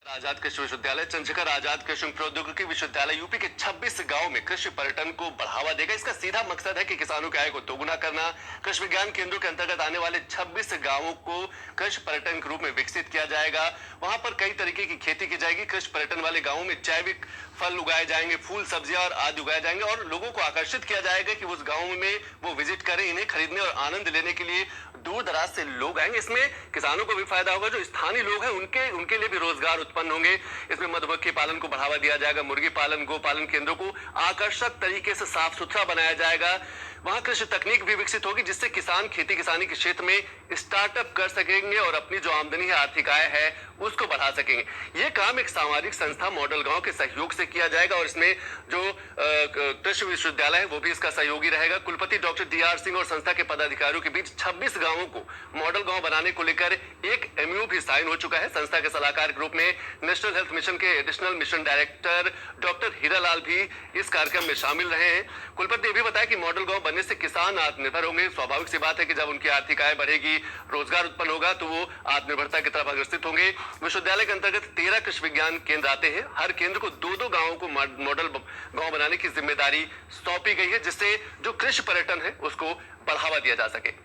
आजाद कृषि विश्वविद्यालय चंद्रशेखर आजाद कृषि प्रौद्योगिकी विश्वविद्यालय यूपी के 26 गांवों में कृषि पर्यटन को बढ़ावा देगा। इसका सीधा मकसद है कि किसानों की आय को दोगुना करना। कृषि विज्ञान केंद्रों के अंतर्गत आने वाले 26 गांवों को कृषि पर्यटन के रूप में विकसित किया जाएगा। वहां पर कई तरीके की खेती की जाएगी। कृषि पर्यटन वाले गाँवों में जैविक फल उगाए जाएंगे, फूल सब्जियां और आदि उगाए जाएंगे और लोगों को आकर्षित किया जाएगा कि उस गाँव में वो विजिट करें, इन्हें खरीदने और आनंद लेने के लिए दूर दराज से लोग आएंगे। इसमें किसानों को भी फायदा होगा, जो स्थानीय लोग हैं उनके लिए भी रोजगार उत्पन्न होंगे। इसमें मधुमक्खी पालन को बढ़ावा दिया जाएगा, मुर्गी पालन, गोपालन केंद्रों को आकर्षक तरीके से साफ सुथरा बनाया जाएगा। वहां कृषि तकनीक भी विकसित होगी जिससे किसान खेती किसानी के क्षेत्र में स्टार्टअप कर सकेंगे और अपनी जो आमदनी है, आर्थिक आय है, उसको बढ़ा सकेंगे। यह काम एक सामाजिक संस्था मॉडल गांव के सहयोग से किया जाएगा और इसमें जो कृषि विश्वविद्यालय है वो भी इसका सहयोगी रहेगा। कुलपति डॉक्टर DR सिंह और संस्था के पदाधिकारियों के बीच 26 गांवों को मॉडल गांव बनाने को लेकर एक MOU भी साइन हो चुका है। संस्था के सलाहकार के रूप में नेशनल हेल्थ मिशन के additional mission director doctor Hiralal भी इस कार्यक्रम में शामिल रहे हैं। कुलपति ने भी बताया कि मॉडल गांव बनने से किसान आत्मनिर्भर होंगे। स्वाभाविक सी बात है कि जब उनकी आर्थिक आय बढ़ेगी, रोजगार उत्पन्न होगा तो वो आत्मनिर्भरता की तरफ अग्रसित होंगे। विश्वविद्यालय के अंतर्गत 13 कृषि विज्ञान केंद्र आते हैं। हर केंद्र को 2-2 गांवों को मॉडल गांव बनाने की जिम्मेदारी सौंपी गई है जिससे जो कृषि पर्यटन है उसको बढ़ावा दिया जा सके।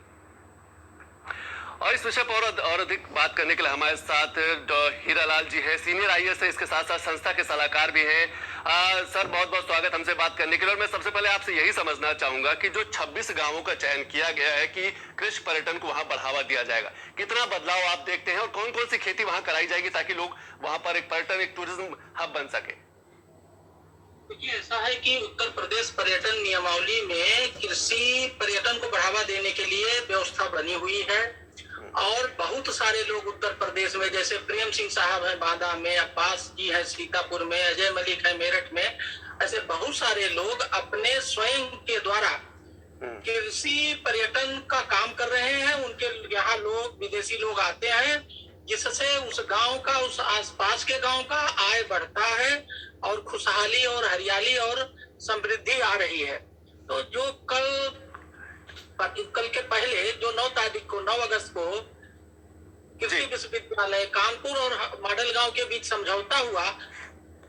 और इस विषय पर और अधिक बात करने के लिए हमारे साथ हीरालाल जी हैं, सीनियर IAS है, इसके साथ साथ संस्था के सलाहकार भी हैं। सर, बहुत बहुत स्वागत हमसे बात करने के लिए। और मैं सबसे पहले आपसे यही समझना चाहूंगा कि जो 26 गांवों का चयन किया गया है कि कृषि पर्यटन को वहां बढ़ावा दिया जाएगा, कितना बदलाव आप देखते हैं और कौन कौन सी खेती वहां कराई जाएगी ताकि लोग वहां पर एक पर्यटन, एक टूरिज्म हब बन सके? देखिए, ऐसा है कि उत्तर प्रदेश पर्यटन नियमावली में कृषि पर्यटन को बढ़ावा देने के लिए व्यवस्था बनी हुई है और बहुत सारे लोग उत्तर प्रदेश में, जैसे प्रेम सिंह साहब है बांदा में, अब्बास जी है सीतापुर में, अजय मलिक है मेरठ में, ऐसे बहुत सारे लोग अपने स्वयं के द्वारा कृषि पर्यटन का काम कर रहे हैं। उनके यहाँ लोग, विदेशी लोग आते हैं जिससे उस गांव का, उस आसपास के गांव का आय बढ़ता है और खुशहाली और हरियाली और समृद्धि आ रही है। तो जो कल के पहले जो 9 तारीख को, 9 अगस्त को कृषि विश्वविद्यालय कानपुर और मॉडल गांव के बीच समझौता हुआ,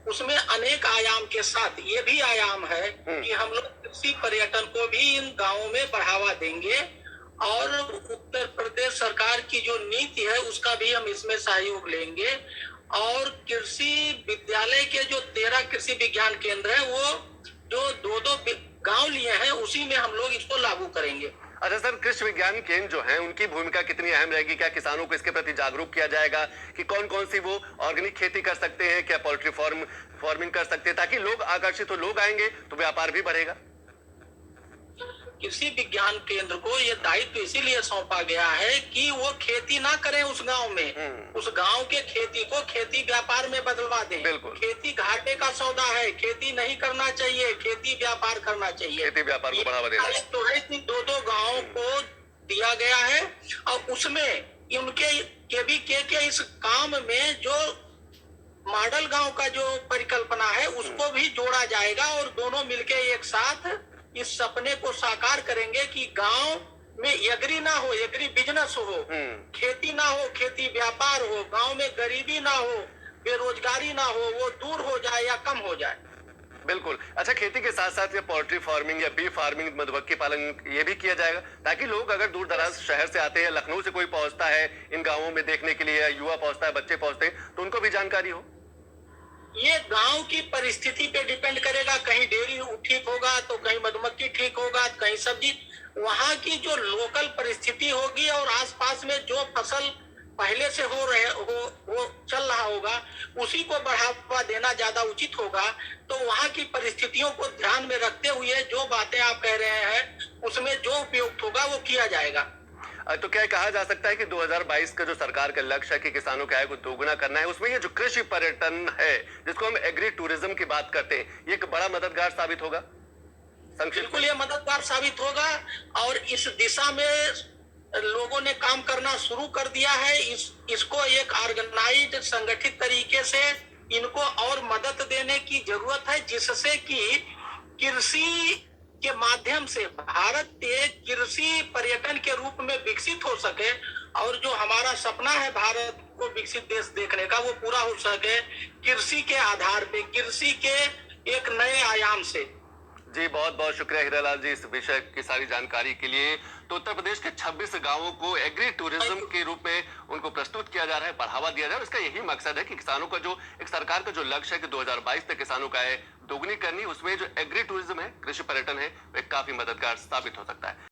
उसमें अनेक आयाम के साथ ये भी आयाम है कि हम लोग कृषि पर्यटन को भी इन गांवों में बढ़ावा देंगे और उत्तर प्रदेश सरकार की जो नीति है उसका भी हम इसमें सहयोग लेंगे। और कृषि विद्यालय के जो 13 कृषि विज्ञान केंद्र है, वो जो 2-2 गांव लिए हैं, उसी में हम लोग इसको लागू करेंगे। अच्छा सर, कृषि विज्ञान केंद्र जो है उनकी भूमिका कितनी अहम रहेगी? क्या किसानों को इसके प्रति जागरूक किया जाएगा कि कौन कौन सी वो ऑर्गेनिक खेती कर सकते हैं, क्या पोल्ट्री फार्मिंग कर सकते हैं, ताकि लोग आकर्षित हो, लोग आएंगे तो व्यापार भी बढ़ेगा? कृषि विज्ञान केंद्र को ये दायित्व इसीलिए सौंपा गया है कि वो खेती ना करें उस गांव में, उस गांव के खेती को खेती व्यापार में बदलवा दें। खेती घाटे का सौदा है, खेती नहीं करना चाहिए, खेती व्यापार करना चाहिए, खेती व्यापार को बढ़ावा देना। तो है कि 2-2 गाँव को दिया गया है और उसमें उनके KVK के इस काम में जो मॉडल गांव का जो परिकल्पना है उसको भी जोड़ा जाएगा और दोनों मिलके एक साथ इस सपने को साकार करेंगे कि गांव में एग्री ना हो, एग्री बिजनेस हो, खेती ना हो, खेती व्यापार हो, गांव में गरीबी ना हो, बेरोजगारी ना हो, वो दूर हो जाए या कम हो जाए। बिल्कुल। अच्छा, खेती के साथ साथ ये पोल्ट्री फार्मिंग या बी फार्मिंग, मधुमक्खी पालन, ये भी किया जाएगा ताकि लोग अगर दूर दराज शहर से आते हैं, लखनऊ से कोई पहुंचता है इन गाँवों में देखने के लिए, युवा पहुंचता है, बच्चे पहुंचते हैं, तो उनको भी जानकारी हो। ये गांव की परिस्थिति पे डिपेंड करेगा, कहीं डेयरी ठीक होगा तो कहीं मधुमक्खी ठीक होगा, कहीं सब्जी। वहाँ की जो लोकल परिस्थिति होगी और आसपास में जो फसल पहले से वो चल रहा होगा, उसी को बढ़ावा देना ज्यादा उचित होगा। तो वहाँ की परिस्थितियों को ध्यान में रखते हुए जो बातें आप कह रहे हैं उसमें जो उपयुक्त होगा वो किया जाएगा। तो क्या कहा जा सकता है कि 2022 का जो सरकार का लक्ष्य है कि किसानों की आय को दोगुना करना है, उसमें ये जो कृषि पर्यटन है जिसको हम एग्री टूरिज्म की बात करते हैं, ये एक बड़ा मददगार साबित होगा? बिल्कुल, ये मददगार साबित होगा और इस दिशा में लोगों ने काम करना शुरू कर दिया है। इसको एक ऑर्गेनाइज्ड, संगठित तरीके से इनको और मदद देने की जरूरत है जिससे कि कृषि के माध्यम से भारत एक कृषि पर्यटन के रूप में विकसित हो सके और जो हमारा सपना है भारत को विकसित देश देखने का, वो पूरा हो सके कृषि के आधार पे, कृषि के एक नए आयाम से। जी, बहुत बहुत शुक्रिया हीरालाल जी इस विषय की सारी जानकारी के लिए। तो उत्तर प्रदेश के 26 गांवों को एग्री टूरिज्म के रूप में उनको प्रस्तुत किया जा रहा है, बढ़ावा दिया जा रहा है। इसका यही मकसद है कि किसानों का जो एक सरकार का जो लक्ष्य है कि 2022 तक किसानों का आय दोगुनी करनी, उसमें जो एग्री टूरिज्म है, कृषि पर्यटन है, वह काफी मददगार साबित हो सकता है।